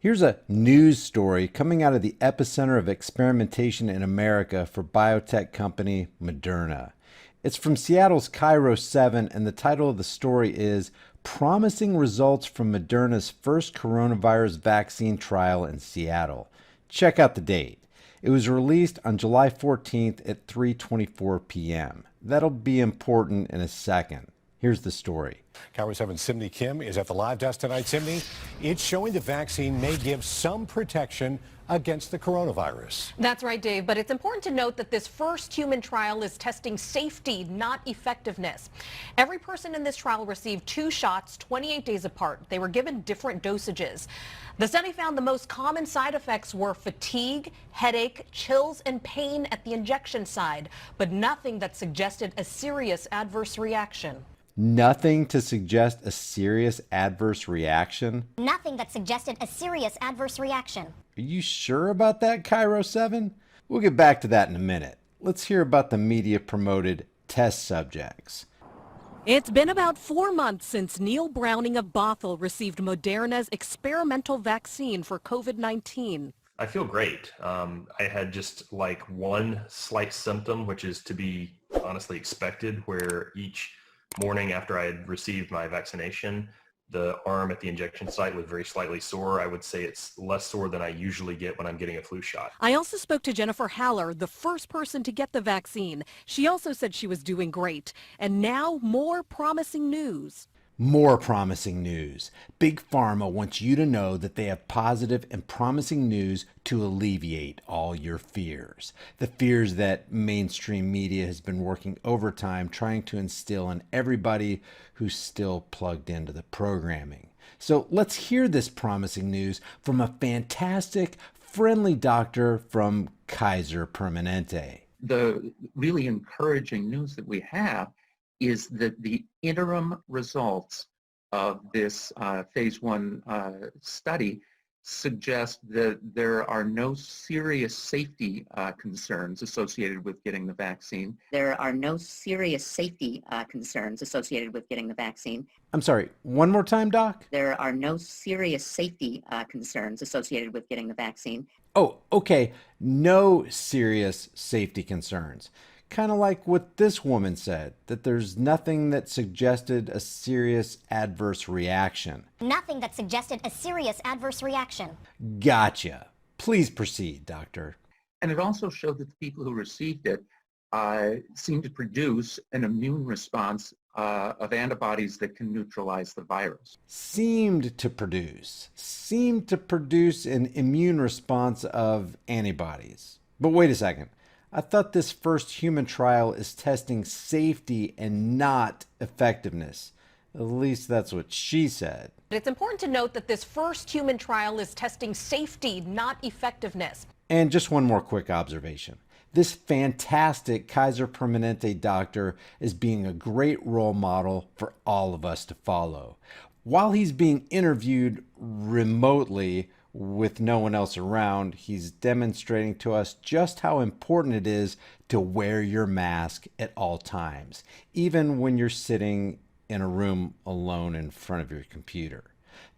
Here's a news story coming out of the epicenter of experimentation in America for biotech company Moderna. It's from Seattle's Cairo 7, and the title of the story is Promising Results from Moderna's First Coronavirus Vaccine Trial in Seattle. Check out the date. It was released on July 14th at 3:24 p.m. That'll be important in a second. Here's the story. Cairo 7's Simney Kim is at the live desk tonight. Simney, it's showing the vaccine may give some protection against the coronavirus. That's right, Dave, but it's important to note that this first human trial is testing safety, not effectiveness. Every person in this trial received 2 shots 28 days apart. They were given different dosages. The study found the most common side effects were fatigue, headache, chills, and pain at the injection side, but nothing that suggested a serious adverse reaction. Nothing to suggest a serious adverse reaction? Nothing that suggested a serious adverse reaction. Are you sure about that, Cairo 7? We'll get back to that in a minute. Let's hear about the media-promoted test subjects. It's been about 4 months since Neil Browning of Bothell received Moderna's experimental vaccine for COVID-19. I feel great. I had just like one slight symptom, which is to be honestly expected, where each morning after I had received my vaccination, the arm at the injection site was very slightly sore. I would say it's less sore than I usually get when I'm getting a flu shot. I also spoke to Jennifer Haller, the first person to get the vaccine. She also said she was doing great. And now more promising news. More promising news. Big Pharma wants you to know that they have positive and promising news to alleviate all your fears. The fears that mainstream media has been working overtime trying to instill in everybody who's still plugged into the programming. So let's hear this promising news from a fantastic, friendly doctor from Kaiser Permanente. The really encouraging news that we have is that the interim results of this phase 1 study suggest that there are no serious safety concerns associated with getting the vaccine. There are no serious safety concerns associated with getting the vaccine. I'm sorry, one more time, Doc? There are no serious safety concerns associated with getting the vaccine. Oh, okay. No serious safety concerns. Kind of like what this woman said, that there's nothing that suggested a serious adverse reaction. Nothing that suggested a serious adverse reaction. Gotcha. Please proceed, doctor. And it also showed that the people who received it seemed to produce an immune response of antibodies that can neutralize the virus. Seemed to produce an immune response of antibodies. But wait a second. I thought this first human trial is testing safety and not effectiveness. At least that's what she said. It's important to note that this first human trial is testing safety, not effectiveness. And just one more quick observation. This fantastic Kaiser Permanente doctor is being a great role model for all of us to follow. While he's being interviewed remotely, with no one else around, he's demonstrating to us just how important it is to wear your mask at all times, even when you're sitting in a room alone in front of your computer.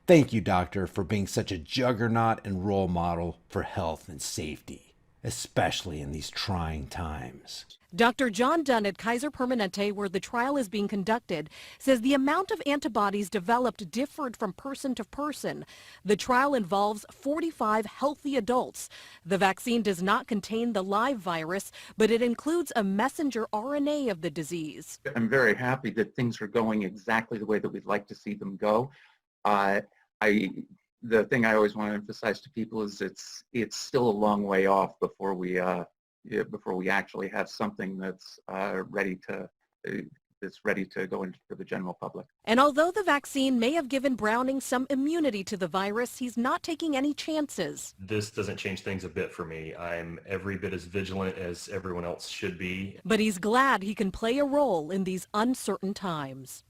Thank you, doctor, for being such a juggernaut and role model for health and safety, especially in these trying times. Dr. John Dunn at Kaiser Permanente, where the trial is being conducted, says the amount of antibodies developed differed from person to person. The trial involves 45 healthy adults. The vaccine does not contain the live virus, but it includes a messenger RNA of the disease. I'm very happy that things are going exactly the way that we'd like to see them go. The thing I always want to emphasize to people is it's still a long way off before we actually have something that's ready to go into the general public. And although the vaccine may have given Browning some immunity to the virus, he's not taking any chances. This doesn't change things a bit for me. I'm every bit as vigilant as everyone else should be. But he's glad he can play a role in these uncertain times.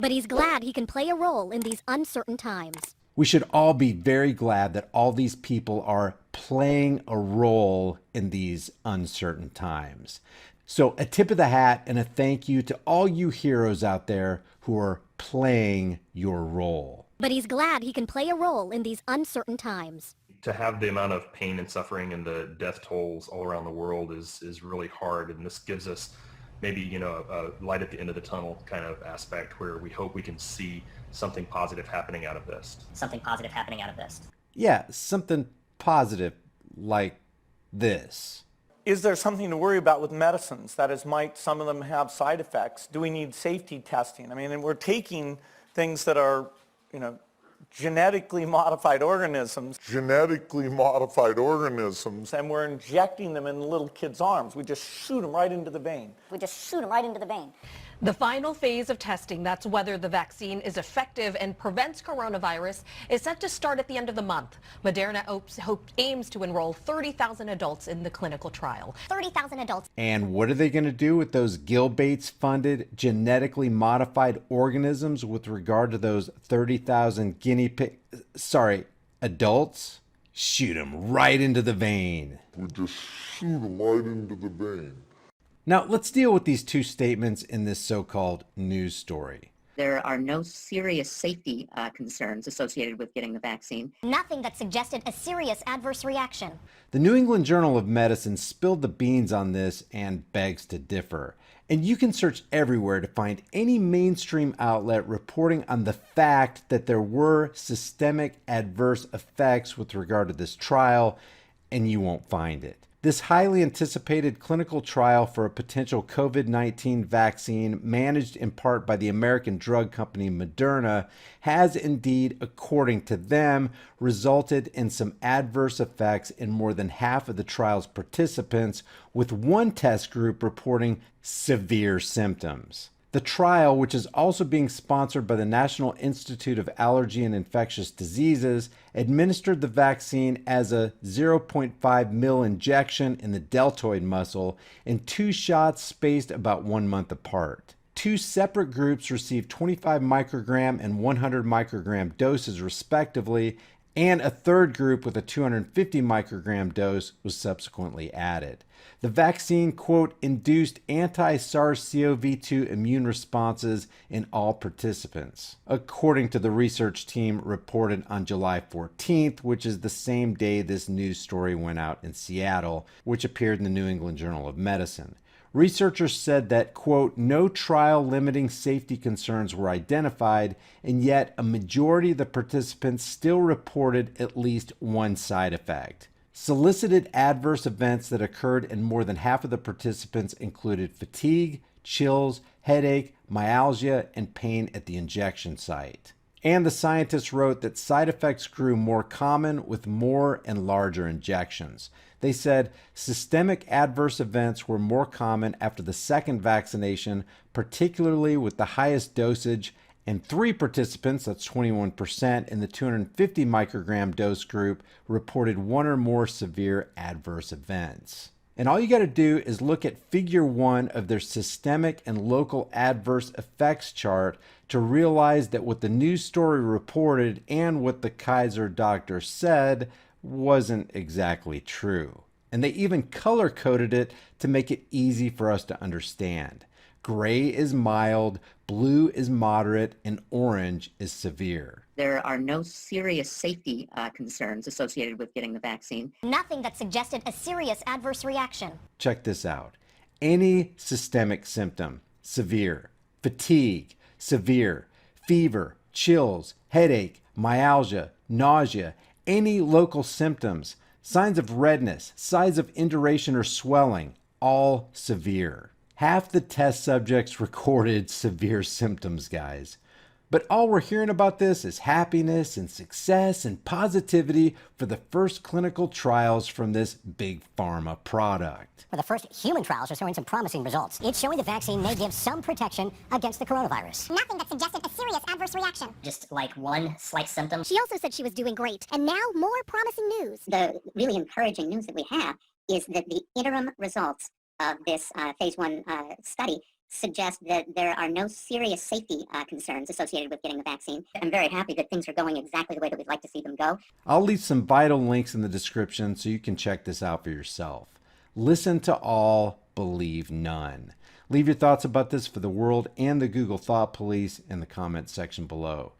We should all be very glad that all these people are playing a role in these uncertain times. So a tip of the hat and a thank you to all you heroes out there who are playing your role. But he's glad he can play a role in these uncertain times. to have the amount of pain and suffering and the death tolls all around the world is really hard. And this gives us maybe, you know, a light at the end of the tunnel kind of aspect where we hope we can see something positive happening out of this. Something positive happening out of this. Yeah, something positive like this. Is there something to worry about with medicines? That is, might some of them have side effects? Do we need safety testing? I mean, and we're taking things that are, you know, genetically modified organisms. Genetically modified organisms. And we're injecting them in little kids' arms. We just shoot them right into the vein. The final phase of testing, that's whether the vaccine is effective and prevents coronavirus, is set to start at the end of the month. Moderna aims to enroll 30,000 adults in the clinical trial. 30,000 adults. And what are they going to do with those Gill Bates-funded genetically modified organisms with regard to those 30,000 adults? Shoot them right into the vein. We just shoot them right into the vein. Now, let's deal with these two statements in this so-called news story. There are no serious safety concerns associated with getting the vaccine. Nothing that suggested a serious adverse reaction. The New England Journal of Medicine spilled the beans on this and begs to differ. And you can search everywhere to find any mainstream outlet reporting on the fact that there were systemic adverse effects with regard to this trial, and you won't find it. This highly anticipated clinical trial for a potential COVID-19 vaccine, managed in part by the American drug company Moderna, has indeed, according to them, resulted in some adverse effects in more than half of the trial's participants, with one test group reporting severe symptoms. The trial, which is also being sponsored by the National Institute of Allergy and Infectious Diseases, administered the vaccine as a 0.5 mil injection in the deltoid muscle in 2 shots spaced about 1 month apart. 2 separate groups received 25 microgram and 100 microgram doses respectively, and a third group with a 250 microgram dose was subsequently added. The vaccine, quote, induced anti-SARS-CoV-2 immune responses in all participants, according to the research team reported on July 14th, which is the same day this news story went out in Seattle, which appeared in the New England Journal of Medicine. Researchers said that, quote, no trial-limiting safety concerns were identified, and yet a majority of the participants still reported at least one side effect. Solicited adverse events that occurred in more than half of the participants included fatigue, chills, headache, myalgia, and pain at the injection site. And the scientists wrote that side effects grew more common with more and larger injections. They said systemic adverse events were more common after the second vaccination, particularly with the highest dosage, and 3 participants, that's 21%, in the 250 microgram dose group reported 1 or more severe adverse events. And all you got to do is look at figure 1 of their systemic and local adverse effects chart to realize that what the news story reported and what the Kaiser doctor said wasn't exactly true. And they even color-coded it to make it easy for us to understand. Gray is mild, blue is moderate, and orange is severe. There are no serious safety concerns associated with getting the vaccine. Nothing that suggested a serious adverse reaction. Check this out. Any systemic symptom, severe. Fatigue, severe. Fever, chills, headache, myalgia, nausea, any local symptoms, signs of redness, signs of induration or swelling, all severe. Half the test subjects recorded severe symptoms, guys. But all we're hearing about this is happiness and success and positivity for the first clinical trials from this big pharma product. For the first human trials are showing some promising results. It's showing the vaccine may give some protection against the coronavirus. Nothing that suggested a serious adverse reaction. Just like one slight symptom. She also said she was doing great. And now more promising news. The really encouraging news that we have is that the interim results of this phase 1 study suggest that there are no serious safety concerns associated with getting the vaccine. I'm very happy that things are going exactly the way that we'd like to see them go. I'll leave some vital links in the description so you can check this out for yourself. Listen to all, believe none. Leave your thoughts about this for the world and the Google Thought Police in the comment section below.